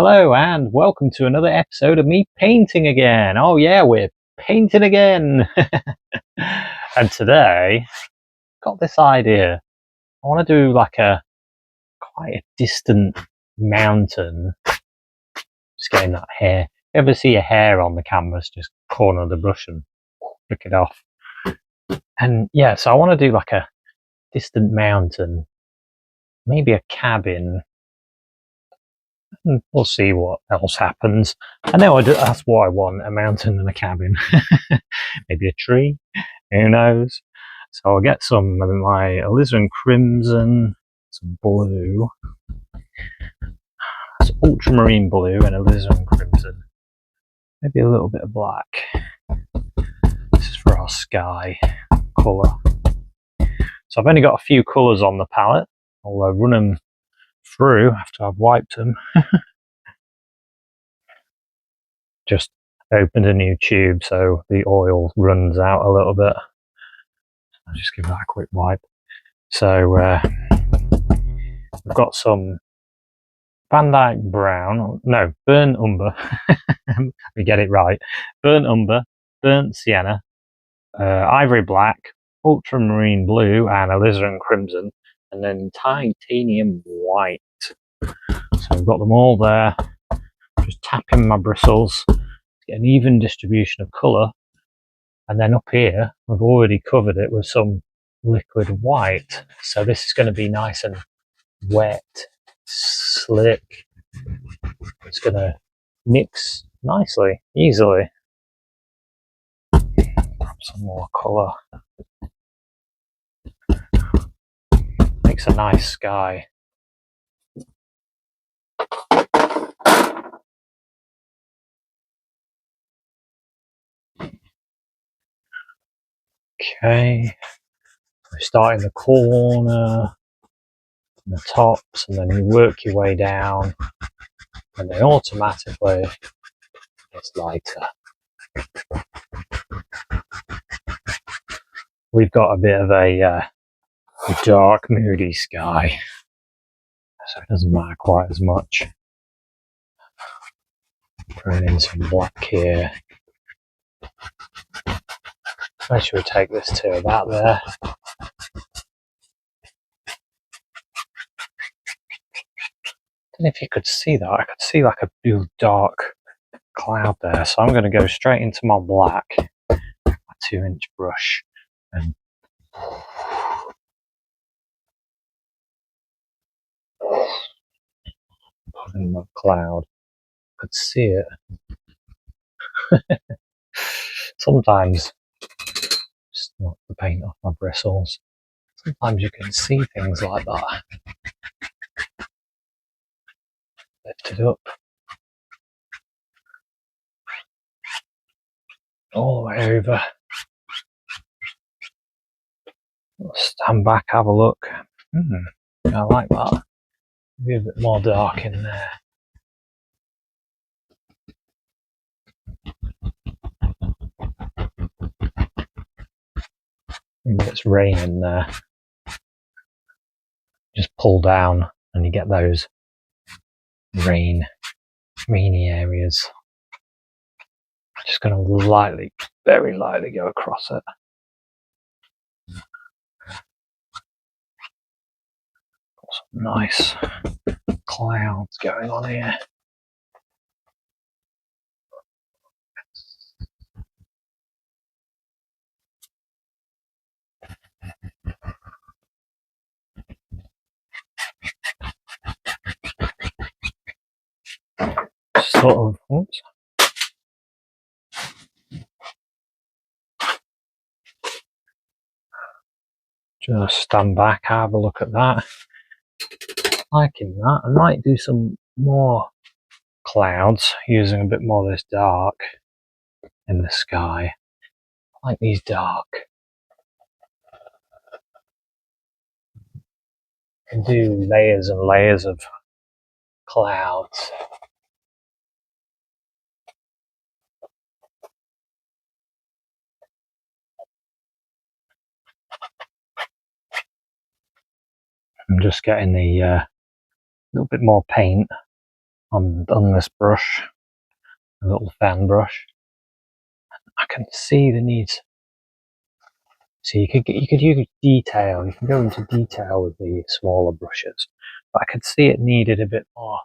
Hello and welcome to another episode of me painting again. Oh yeah, we're painting again. And today, got this idea. I want to do like quite a distant mountain. Just getting that hair. You ever see a hair on the canvas, just corner the brush and flick it off. And yeah, so I want to do like a distant mountain, maybe a cabin. We'll see what else happens. I know that's what I want, a mountain and a cabin. Maybe a tree, who knows. So I'll get some of my alizarin crimson, some blue, it's ultramarine blue and alizarin crimson. Maybe a little bit of black. This is for our sky colour. So I've only got a few colours on the palette. I'll run them through after I've wiped them. Just opened a new tube so the oil runs out a little bit. I'll just give that a quick wipe. So we've got some Van Dyke Brown, no, Burnt Umber. We get it right. Burnt Umber, Burnt Sienna, Ivory Black, Ultramarine Blue, and Alizarin Crimson, and then Titanium White. So we've got them all there. Just tapping my bristles, get an even distribution of colour. And then up here, we've already covered it with some liquid white. So this is going to be nice and wet, slick. It's going to mix nicely, easily. Grab some more colour. Makes a nice sky. Okay, we start in the corner, and the tops, and then you work your way down, and then automatically it's lighter. We've got a bit of a dark, moody sky, so it doesn't matter quite as much. Throwing in some black here. Where should we take this to? About there. I don't know if you could see that. I could see like a real dark cloud there. So I'm going to go straight into my black, my 2-inch brush, and put in the cloud. I could see it. Sometimes, just knock the paint off my bristles. Sometimes you can see things like that. Lift it up. All the way over. Stand back, have a look. I like that. Maybe a bit more dark in there. Maybe it's raining there. Just pull down and you get those rainy areas. I'm just going to lightly, very lightly go across it. Got some nice clouds going on here. Sort of, oops. Just stand back, have a look at that. Liking that. I might do some more clouds using a bit more of this dark in the sky. I like these dark. You can do layers and layers of clouds. I'm just getting the little bit more paint on this brush, a little fan brush. I can see the needs. So you could use detail. You can go into detail with the smaller brushes, but I could see it needed a bit more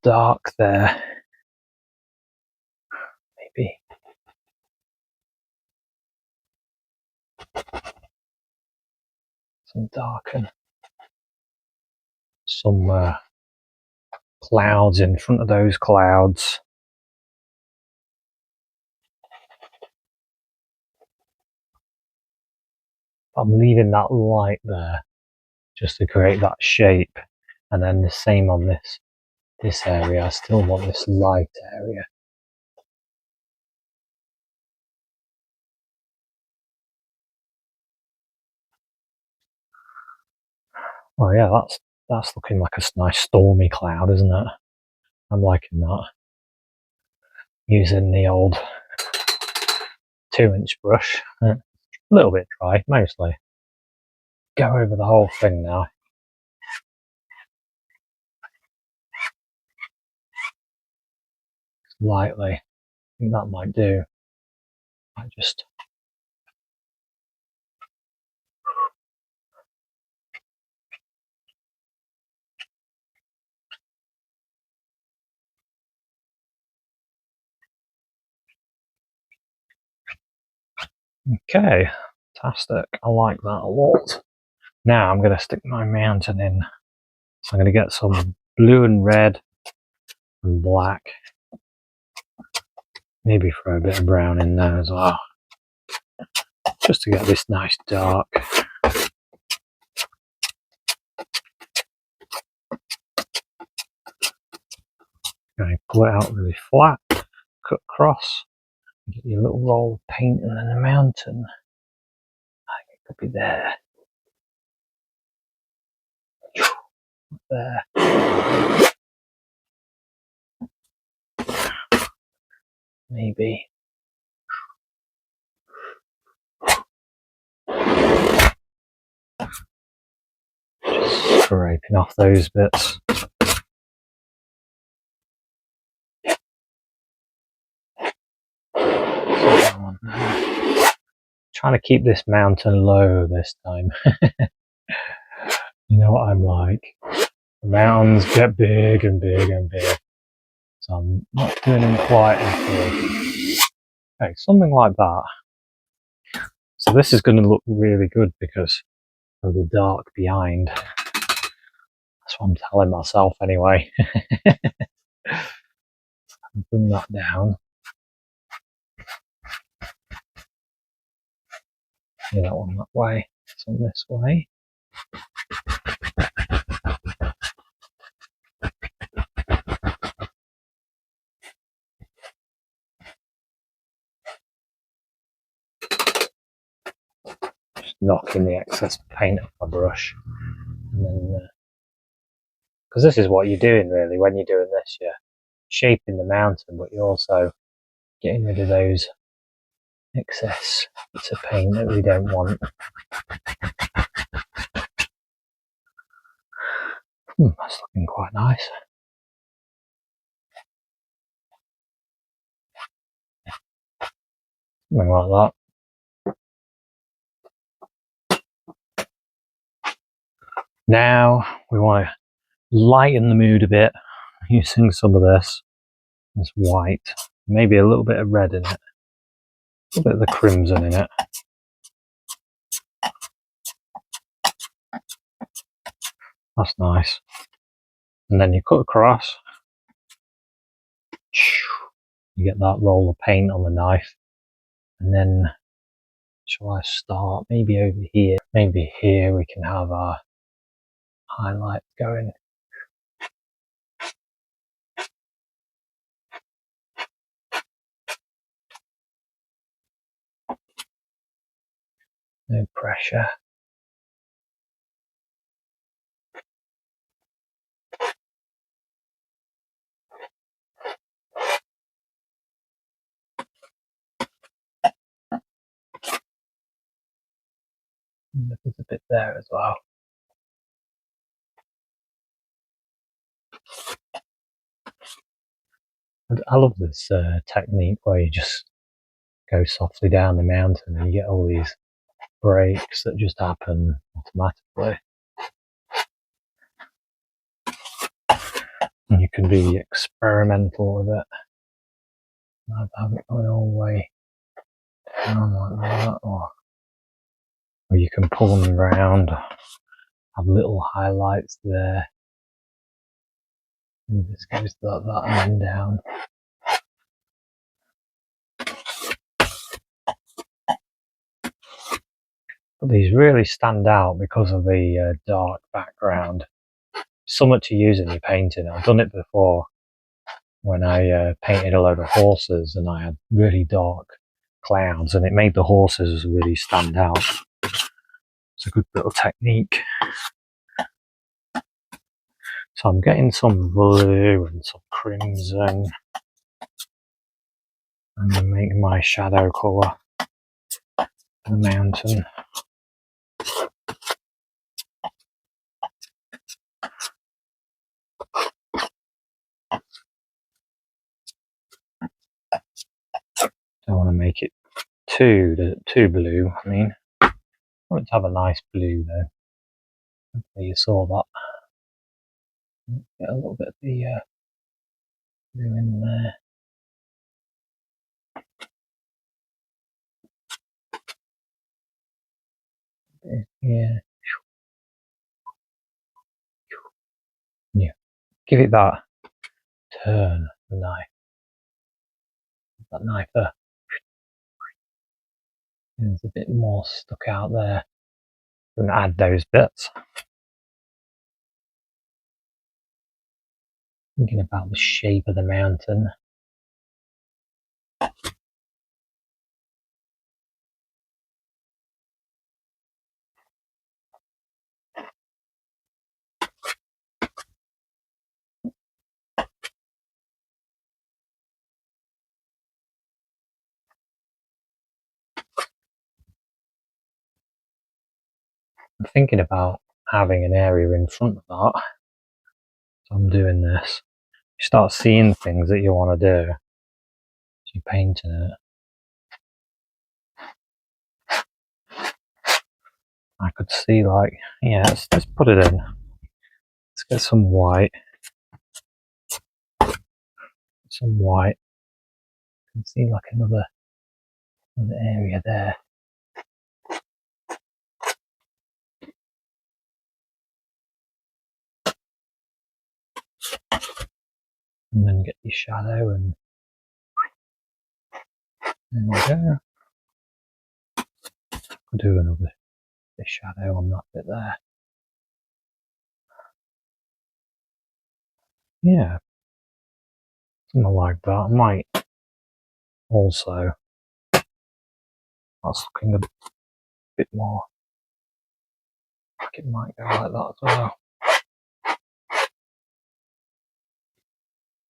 dark there. Maybe some darken, some clouds in front of those clouds. I'm leaving that light there just to create that shape, and then the same on this area. I still want this light area. Oh yeah, that's looking like a nice stormy cloud, isn't it? I'm liking that. Using the old 2-inch brush, a little bit dry, mostly. Go over the whole thing now. Lightly. I think that might do. I just okay, fantastic. I like that a lot. Now I'm going to stick my mountain in. So I'm going to get some blue and red and black. Maybe throw a bit of brown in there as well, just to get this nice dark. Going to pull it out really flat, cut across, get your little roll of paint, and then the mountain. I think it could be there. There. Maybe. Just scraping off those bits. Trying to keep this mountain low this time. You know what I'm like. The mountains get big and big and big. So I'm not doing them quite as big. Okay, something like that. So this is going to look really good because of the dark behind. That's what I'm telling myself anyway. Bring that down. Yeah, that one that way. It's on this way. Just knocking the excess paint off my brush. And then, because this is what you're doing really when you're doing this, you're shaping the mountain, but you're also getting rid of those excess bits of paint that we don't want. That's looking quite nice. Something like that. Now we want to lighten the mood a bit using some of this white, maybe a little bit of red in it, a little bit of the crimson in it. That's nice. And then you cut across, you get that roll of paint on the knife, and then shall I start maybe over here? Maybe here we can have our highlight going. No pressure. And there's a bit there as well. And I love this technique where you just go softly down the mountain and you get all these breaks that just happen automatically. And you can be experimental with it. I'd have it going all the way down like that, or you can pull them around, have little highlights there. And this goes like that and then down. But these really stand out because of the dark background. So much to use in your painting. I've done it before when I painted a load of horses and I had really dark clouds and it made the horses really stand out. It's a good little technique. So I'm getting some blue and some crimson. I'm going to make my shadow colour for the mountain. Don't want to make it too blue. I mean, I want it to have a nice blue though. Hopefully you saw that. Get a little bit of the blue in there. Yeah. Yeah. Give it that turn, the knife. That knife there. There's a bit more stuck out there. I'm gonna add those bits. Thinking about the shape of the mountain. I'm thinking about having an area in front of that. So I'm doing this. You start seeing things that you want to do as you're painting it. I could see like, yeah, let's put it in. Let's get some white. Some white. You can see like another area there. And then get your shadow and there we go. I'll do another shadow on that bit there. Yeah, something like that. I might also, that's looking a bit more like it might go like that as well.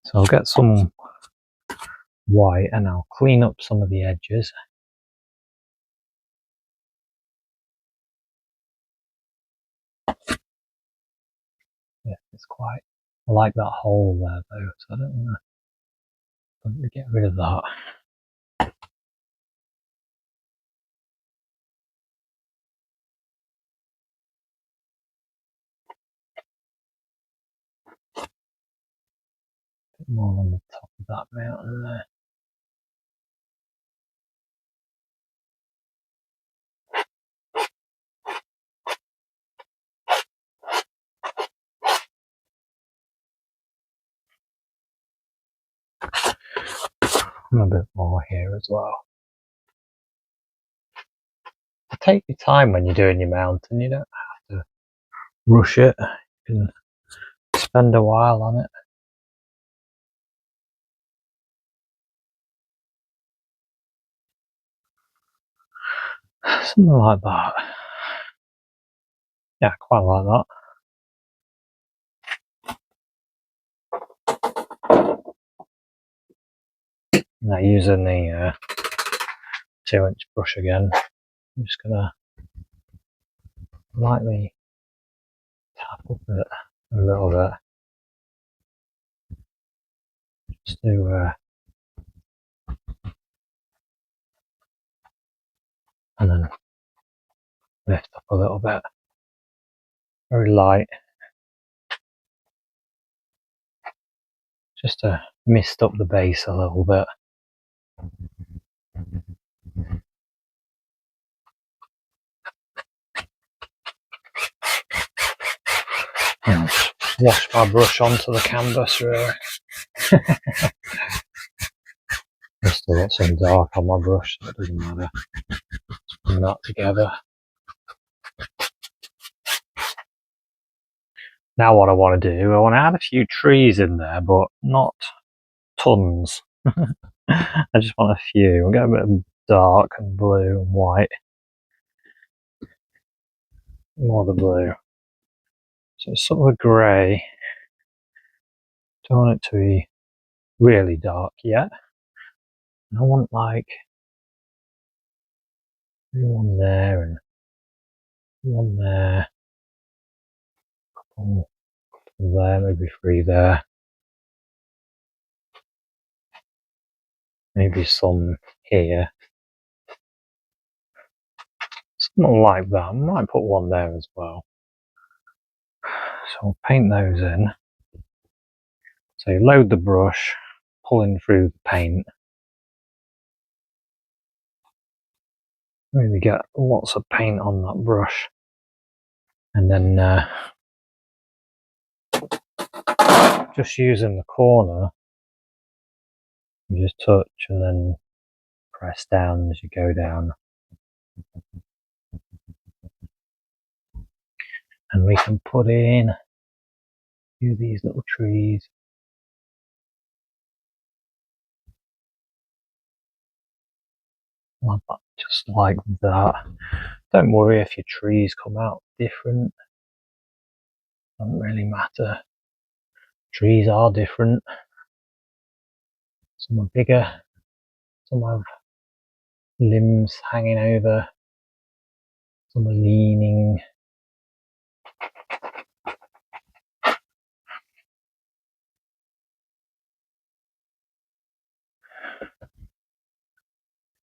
So I'll get some white and I'll clean up some of the edges. Yeah, it's quite, I like that hole there though, so I don't want to get rid of that. A bit more on the top of that mountain there. And a bit more here as well. Take your time when you're doing your mountain, you don't have to rush it. You can spend a while on it. Something like that. Yeah, quite like that. Now using the 2-inch brush again, I'm just gonna lightly tap up it a little bit just to and then lift up a little bit, very light, just to mist up the base a little bit. And wash my brush onto the canvas really. I've still got some dark on my brush, so it doesn't matter. Let's bring that together. Now what I want to do, I want to add a few trees in there, but not tons. I just want a few. I'll get a bit of dark and blue and white. More the blue. So it's sort of a grey. Don't want it to be really dark yet. And I want like one there and one there. Couple there, maybe 3 there. Maybe some here. Something like that. I might put one there as well. So I'll paint those in. So you load the brush, pulling through the paint. Really get lots of paint on that brush. And then just using the corner, you just touch and then press down as you go down. And we can put in a few of these little trees. Like that, just like that. Don't worry if your trees come out different. Doesn't really matter. Trees are different. Some are bigger, some have limbs hanging over, some are leaning.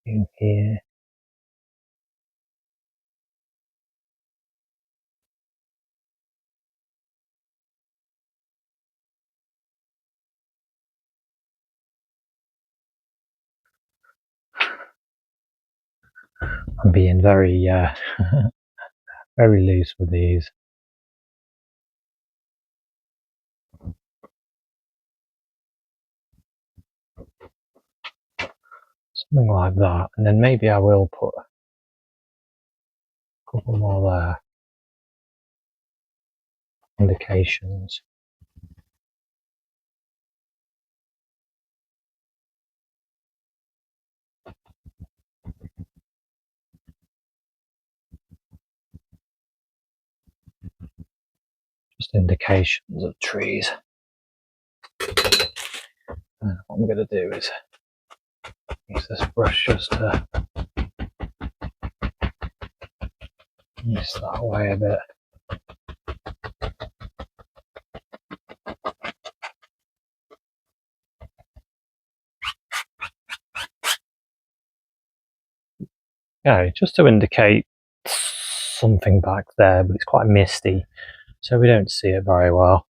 In here. I'm being very very loose with these. Something like that, and then maybe I will put a couple more there. Indications. Just indications of trees. And what I'm going to do is use this brush just to mist that away a bit. Yeah, just to indicate something back there, but it's quite misty, so we don't see it very well.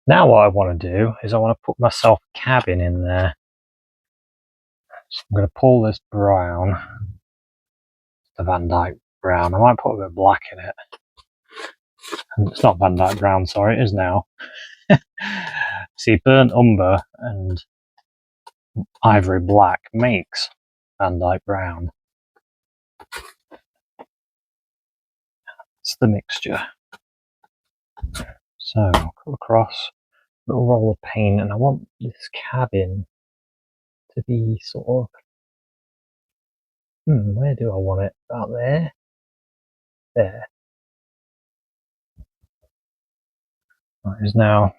Now what I want to do is I want to put myself a cabin in there. So I'm going to pull this brown, the Van Dyke brown. I might put a bit of black in it. It's not Van Dyke brown, sorry, it is now. See, burnt umber and ivory black makes Van Dyke brown. It's the mixture. So I'll cut across a little roll of paint, and I want this cabin to be sort of, where do I want it? About there? There. That is now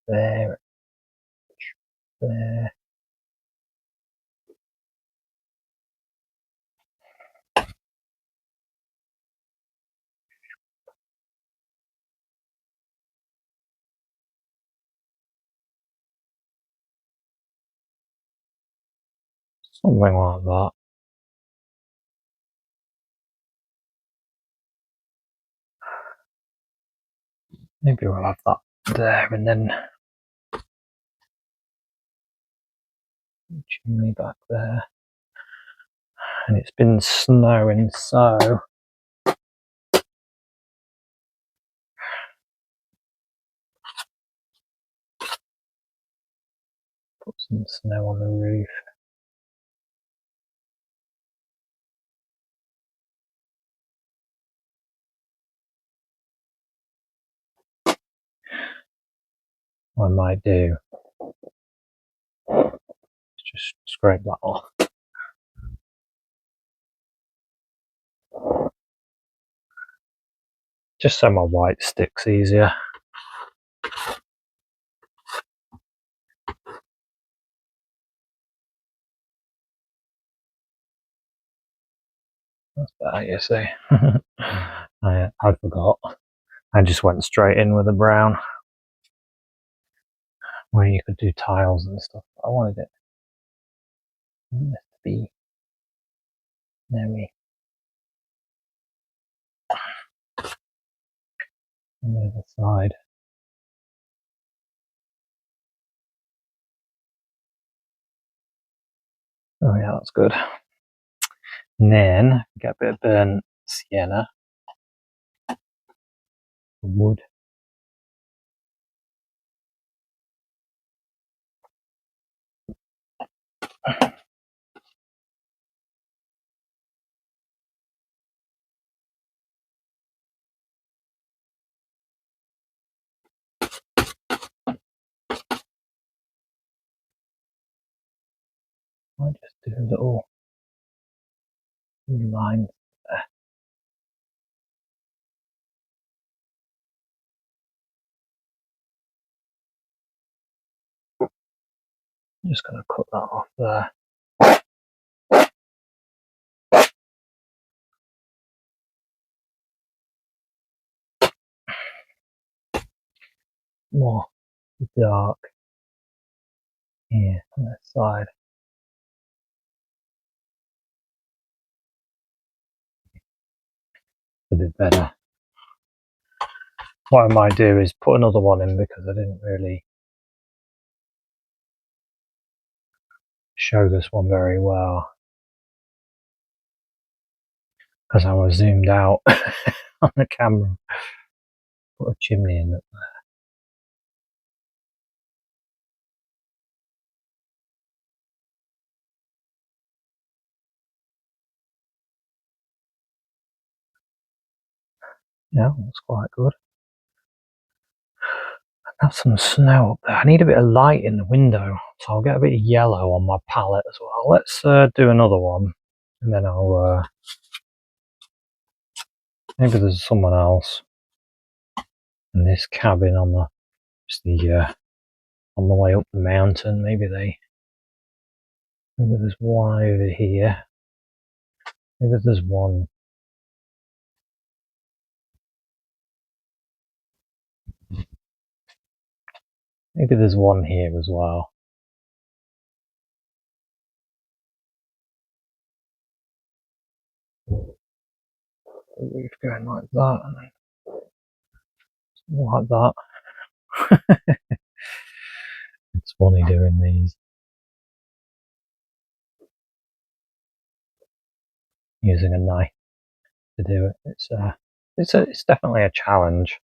there, there. Something like that. Maybe we'll have that there and then chimney back there. And it's been snowing, so put some snow on the roof. What I might do is just scrape that off. Just so my white sticks easier. That's better, you see. I forgot. I just went straight in with the brown. Where you could do tiles and stuff. I wanted it to be snowy on the other side. Oh yeah, that's good. And then get a bit of burnt sienna, wood. I just do a little line there. I'm just going to cut that off there. More dark here on this side. A bit better. What I might do is put another one in because I didn't really show this one very well because I was zoomed out on the camera. Put a chimney in it there. Yeah, that's quite good. I have some snow up there. I need a bit of light in the window, so I'll get a bit of yellow on my palette as well. Let's do another one, and then I'll maybe there's someone else in this cabin on on the way up the mountain. Maybe there's one over here. Maybe there's one. Maybe there's one here as well. The roof going like that, and then like that. It's funny doing these. Using a knife to do it. It's definitely a challenge.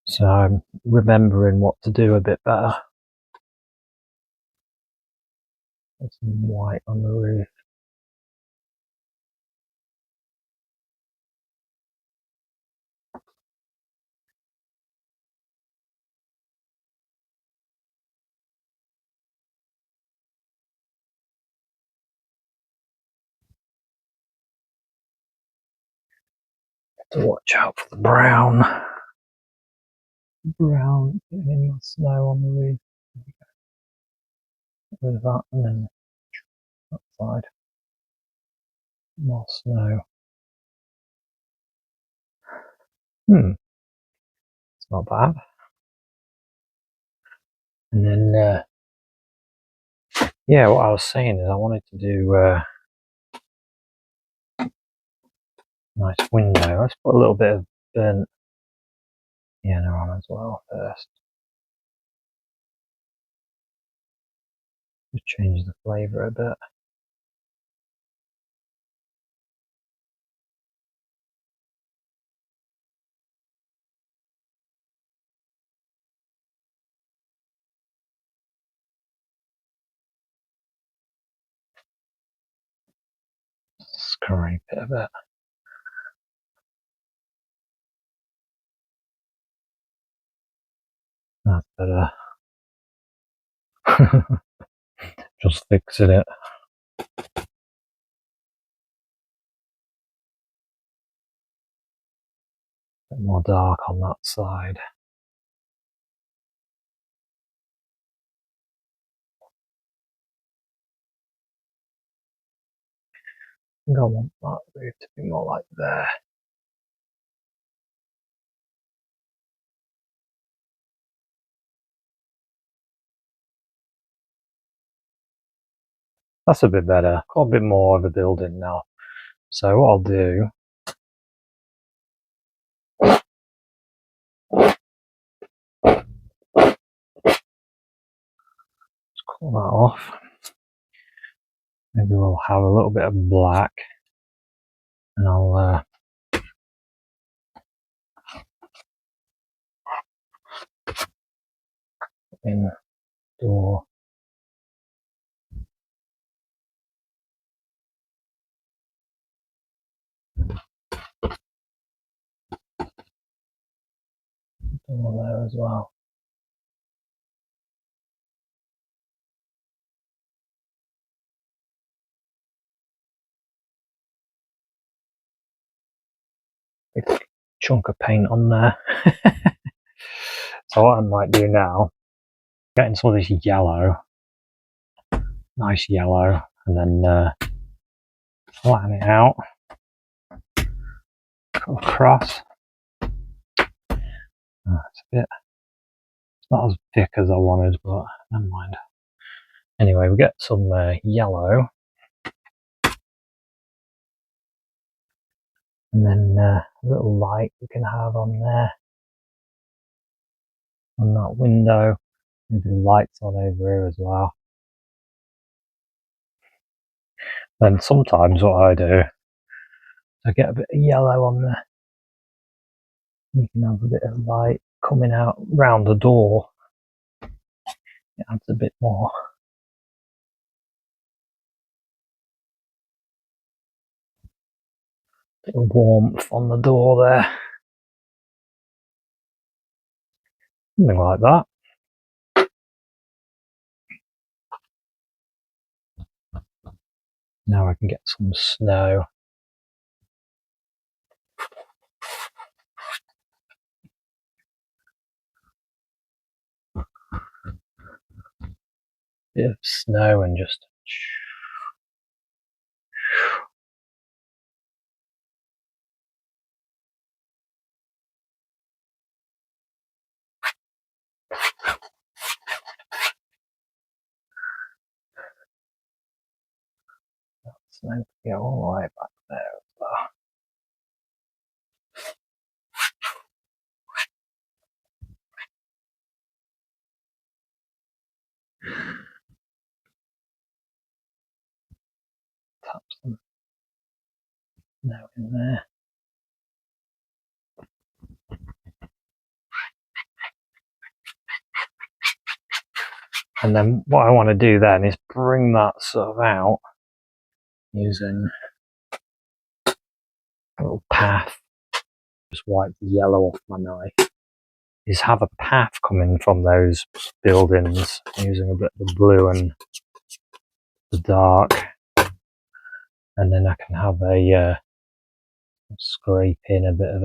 So I'm remembering what to do a bit better. There's some white on the roof. To watch out for the brown. Brown, getting any snow on the roof. Get rid of that, and then that side. More snow. It's not bad. And then yeah, what I was saying is I wanted to do a nice window. Let's put a little bit of burnt sienna on as well first. Just change the flavour a bit. Scrape it a bit. That's better. Just fixing it. A bit more dark on that side. I think I want that roof to be more like there. That's a bit better. Got a bit more of a building now. So what I'll do, let's cut that off. Maybe we'll have a little bit of black, and I'll in door. Door there as well. Big chunk of paint on there. So what I might do now, getting some of this yellow, nice yellow, and then flatten it out, cut across. It's a bit, it's not as thick as I wanted, but never mind. Anyway, we get some yellow, and then a little light we can have on there, on that window. Maybe the lights on over here as well. Then sometimes what I do, I get a bit of yellow on there. You can have a bit of light coming out round the door. It adds a bit more. Bit of warmth on the door there. Something like that. Now I can get some snow. Bit of snow and just snow to go all the way back there as well. Tap some snow in there. And then what I want to do then is bring that sort of out using a little path. Just wipe the yellow off my knife. Is have a path coming from those buildings using a bit of the blue and the dark. And then I can have a scrape in a bit of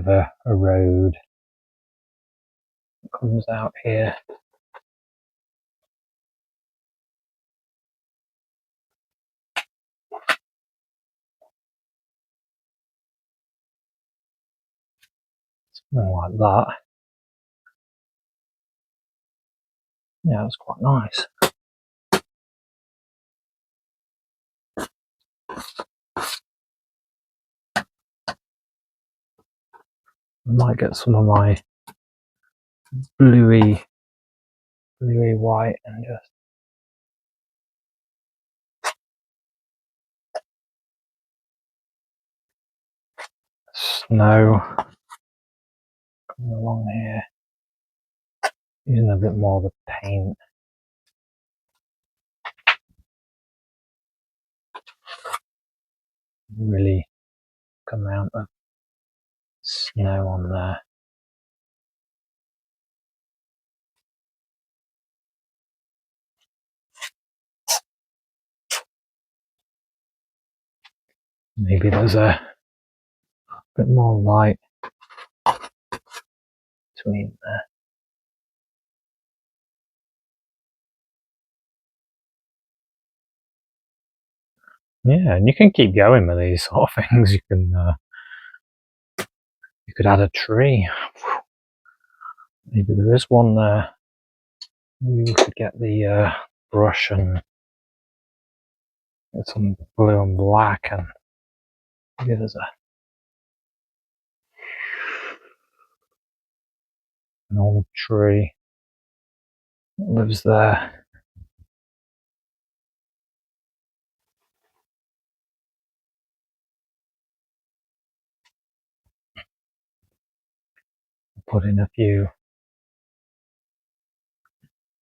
a road that comes out here. Like that. Yeah, that's quite nice. I might get some of my bluey white and just snow coming along here. Using a bit more of the paint. Really good amount of snow on there. Maybe there's a bit more light between there. Yeah, and you can keep going with these sort of things. You can you could add a tree. Maybe there is one there. Maybe we could get the brush and get some blue and black, and maybe there's an old tree that lives there. Put in a few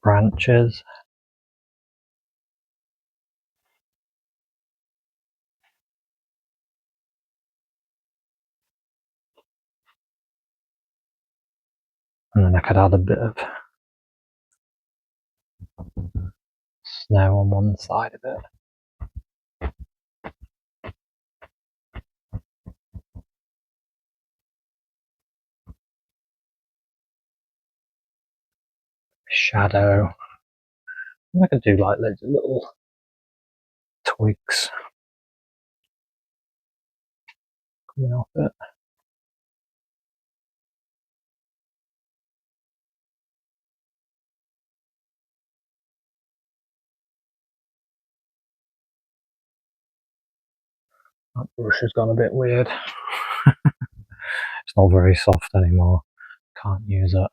branches. And then I could add a bit of snow on one side of it. Shadow. And I could do like loads of little twigs coming off it. That brush has gone a bit weird. It's not very soft anymore. Can't use it.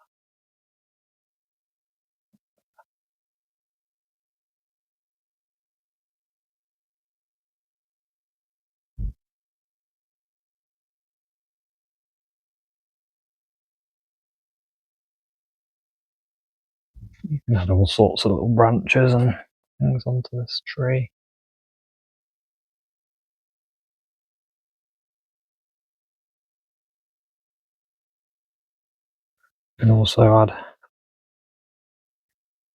You can add all sorts of little branches and things onto this tree. You can also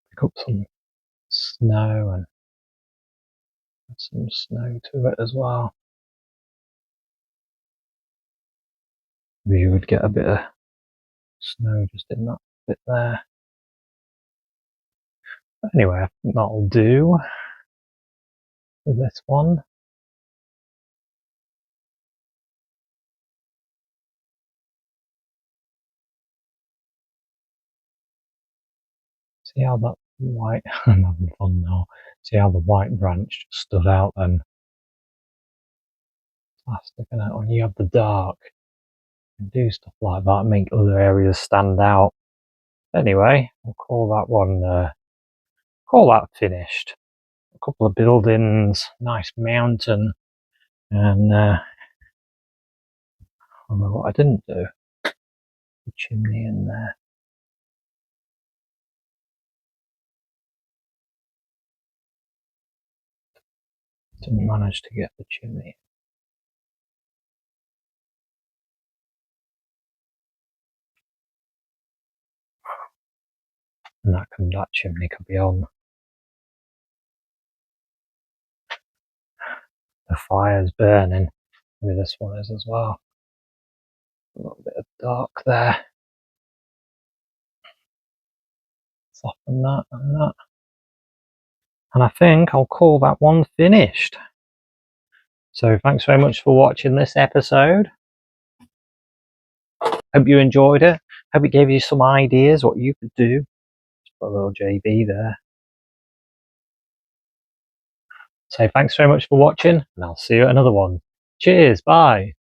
pick up some snow and add some snow to it as well. Maybe you would get a bit of snow just in that bit there. But anyway, I think that'll do for this one. See how that white, I'm having fun now. See how the white branch just stood out then. Plastic, and when you have the dark, you can do stuff like that, make other areas stand out. Anyway, we'll call that one, call that finished. A couple of buildings, nice mountain, and although what I didn't do, the chimney in there. Didn't manage to get the chimney. And that chimney could be on. The fire's burning. Maybe this one is as well. A little bit of dark there. Soften that and that. And I think I'll call that one finished. So thanks very much for watching this episode. Hope you enjoyed it. Hope it gave you some ideas what you could do. Just put a little JB there. So thanks very much for watching, and I'll see you at another one. Cheers, bye.